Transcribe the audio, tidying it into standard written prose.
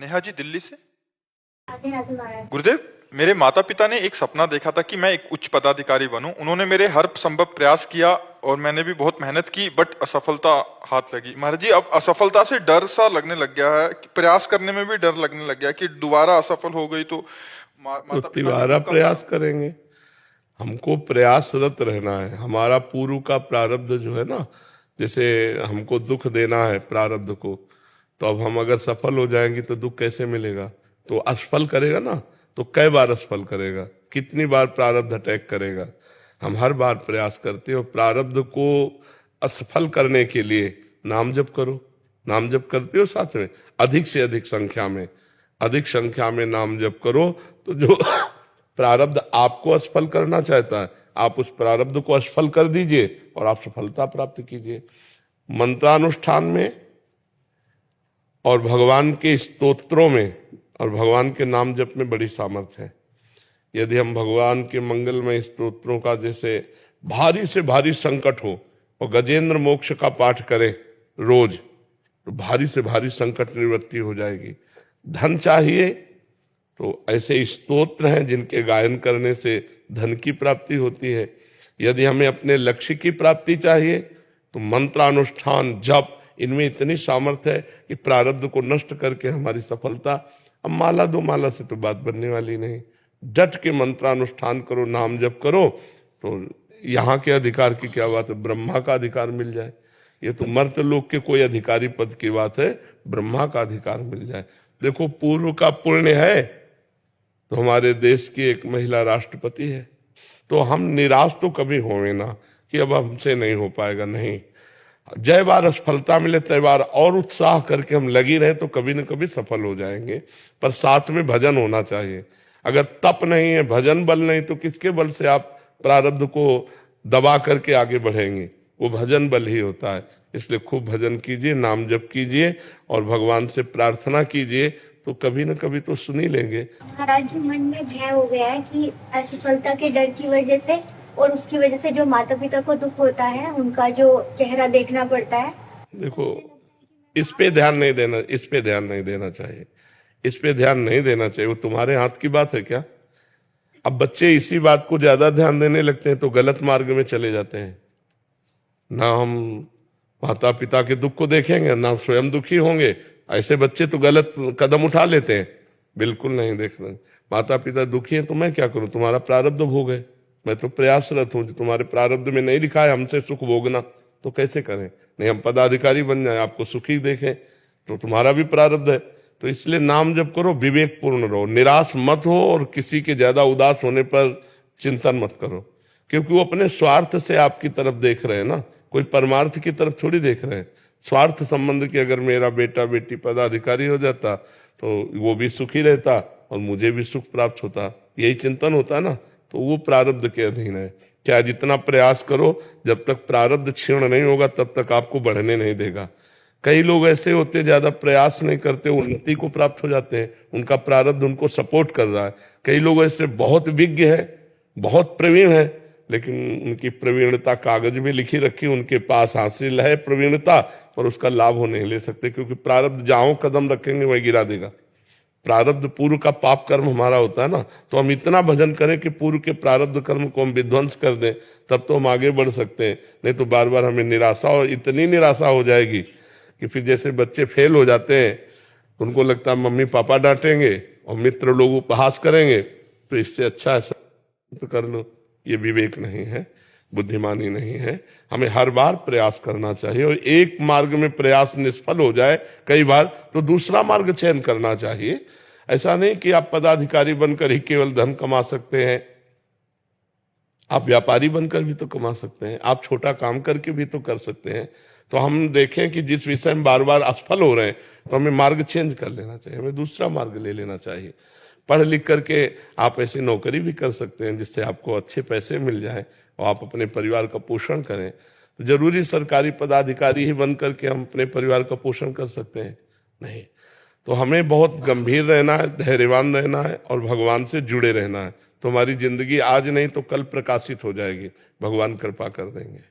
नेहा जी दिल्ली से। गुरुदेव, मेरे माता पिता ने एक सपना देखा था कि मैं एक उच्च पदाधिकारी बनूं। उन्होंने मेरे हर संभव प्रयास किया और मैंने भी बहुत मेहनत की, बट असफलता हाथ लगी। महाराज जी, अब असफलता से डर सा लगने लग गया है, प्रयास करने में भी डर लगने लग गया कि दोबारा असफल हो गई तो माता पिता दोबारा प्रयास करेंगे। हमको प्रयासरत रहना है। हमारा पूर्व का प्रारब्ध जो है ना, जैसे हमको दुख देना है प्रारब्ध को, तो अब हम अगर सफल हो जाएंगे तो दुख कैसे मिलेगा? तो असफल करेगा ना, तो कई बार असफल करेगा, कितनी बार प्रारब्ध अटैक करेगा। हम हर बार प्रयास करते हैं और प्रारब्ध को असफल करने के लिए नाम जप करो। नाम जप करते हो साथ में, अधिक से अधिक संख्या में नाम जप करो। तो जो प्रारब्ध आपको असफल करना चाहता है, आप उस प्रारब्ध को असफल कर दीजिए और आप सफलता प्राप्त कीजिए। मंत्रानुष्ठान में और भगवान के स्तोत्रों में और भगवान के नाम जप में बड़ी सामर्थ्य है। यदि हम भगवान के मंगलमय स्तोत्रों का, जैसे भारी से भारी संकट हो और गजेंद्र मोक्ष का पाठ करें रोज, तो भारी से भारी संकट निवृत्ति हो जाएगी। धन चाहिए तो ऐसे स्तोत्र हैं जिनके गायन करने से धन की प्राप्ति होती है। यदि हमें अपने लक्ष्य की प्राप्ति चाहिए तो मंत्रानुष्ठान, जप, इनमें इतनी सामर्थ्य है कि प्रारब्ध को नष्ट करके हमारी सफलता। अब माला दो माला से तो बात बनने वाली नहीं। डट के मंत्रानुष्ठान करो, नाम जप करो, तो यहाँ के अधिकार की क्या बात है, ब्रह्मा का अधिकार मिल जाए। ये तो मर्त लोक के कोई अधिकारी पद की बात है, ब्रह्मा का अधिकार मिल जाए। देखो, पूर्व का पुण्य है तो हमारे देश की एक महिला राष्ट्रपति है। तो हम निराश तो कभी होंगे ना कि अब हमसे नहीं हो पाएगा, नहीं। जय बार असफलता मिले तय बार और उत्साह करके हम लगी रहे तो कभी न कभी सफल हो जाएंगे। पर साथ में भजन होना चाहिए। अगर तप नहीं है, भजन बल नहीं, तो किसके बल से आप प्रारब्ध को दबा करके आगे बढ़ेंगे? वो भजन बल ही होता है। इसलिए खूब भजन कीजिए, नाम जप कीजिए और भगवान से प्रार्थना कीजिए, तो कभी न कभी तो सुन ही लेंगे। महाराज जी, मन में भय हो गया है कि असफलता के डर की वजह से और उसकी वजह से जो माता पिता को दुख होता है, उनका जो चेहरा देखना पड़ता है। देखो, इस पे ध्यान नहीं देना चाहिए। इस पे ध्यान नहीं देना चाहिए। वो तुम्हारे हाथ की बात है क्या? अब बच्चे इसी बात को ज्यादा ध्यान देने लगते हैं तो गलत मार्ग में चले जाते हैं। ना हम माता पिता के दुख को देखेंगे, ना स्वयं दुखी होंगे। ऐसे बच्चे तो गलत कदम उठा लेते हैं। बिल्कुल नहीं देखना। माता पिता दुखी हैं तो मैं क्या करूं? तुम्हारा प्रारब्ध भोग है। मैं तो प्रयासरत हूं। तुम्हारे प्रारब्ध में नहीं लिखा है हमसे सुख भोगना, तो कैसे करें? नहीं, हम पदाधिकारी बन जाए, आपको सुखी देखें, तो तुम्हारा भी प्रारब्ध है। तो इसलिए नाम जप करो, विवेक पूर्ण रहो, निराश मत हो और किसी के ज्यादा उदास होने पर चिंतन मत करो, क्योंकि वो अपने स्वार्थ से आपकी तरफ देख रहे हैं ना, कोई परमार्थ की तरफ थोड़ी देख रहे हैं। स्वार्थ संबंध की अगर मेरा बेटा बेटी पदाधिकारी हो जाता तो वो भी सुखी रहता और मुझे भी सुख प्राप्त होता, यही चिंतन होता ना। तो वो प्रारब्ध के अधीन है। क्या जितना प्रयास करो, जब तक प्रारब्ध क्षीण नहीं होगा तब तक आपको बढ़ने नहीं देगा। कई लोग ऐसे होते, ज्यादा प्रयास नहीं करते, उन्नति को प्राप्त हो जाते हैं, उनका प्रारब्ध उनको सपोर्ट कर रहा है। कई लोग ऐसे बहुत विज्ञ है, बहुत प्रवीण है, लेकिन उनकी प्रवीणता कागज में लिखी रखी, उनके पास हासिल है प्रवीणता, पर उसका लाभ वो नहीं ले सकते, क्योंकि प्रारब्ध जहां कदम रखेंगे वही गिरा देगा। प्रारब्ध पूर्व का पाप कर्म हमारा होता है ना, तो हम इतना भजन करें कि पूर्व के प्रारब्ध कर्म को हम विध्वंस कर दें, तब तो हम आगे बढ़ सकते हैं। नहीं तो बार बार हमें निराशा, और इतनी निराशा हो जाएगी कि फिर जैसे बच्चे फेल हो जाते हैं, उनको लगता है मम्मी पापा डांटेंगे और मित्र लोग उपहास करेंगे, तो इससे अच्छा ऐसा तो कर लो। ये विवेक नहीं है, बुद्धिमानी नहीं है। हमें हर बार प्रयास करना चाहिए, और एक मार्ग में प्रयास निष्फल हो जाए कई बार तो दूसरा मार्ग चयन करना चाहिए। ऐसा नहीं कि आप पदाधिकारी बनकर ही केवल धन कमा सकते हैं, आप व्यापारी बनकर भी तो कमा सकते हैं, आप छोटा काम करके भी तो कर सकते हैं। तो हम देखें कि जिस विषय में बार बार असफल हो रहे हैं तो हमें मार्ग चेंज कर लेना चाहिए, हमें दूसरा मार्ग ले लेना चाहिए। पढ़ लिख करके आप ऐसी नौकरी भी कर सकते हैं जिससे आपको अच्छे पैसे मिल जाएं और आप अपने परिवार का पोषण करें। तो जरूरी सरकारी पदाधिकारी ही बन करके हम अपने परिवार का पोषण कर सकते हैं? नहीं। तो हमें बहुत गंभीर रहना है, धैर्यवान रहना है और भगवान से जुड़े रहना है। तो हमारी जिंदगी आज नहीं तो कल प्रकाशित हो जाएगी, भगवान कृपा कर देंगे।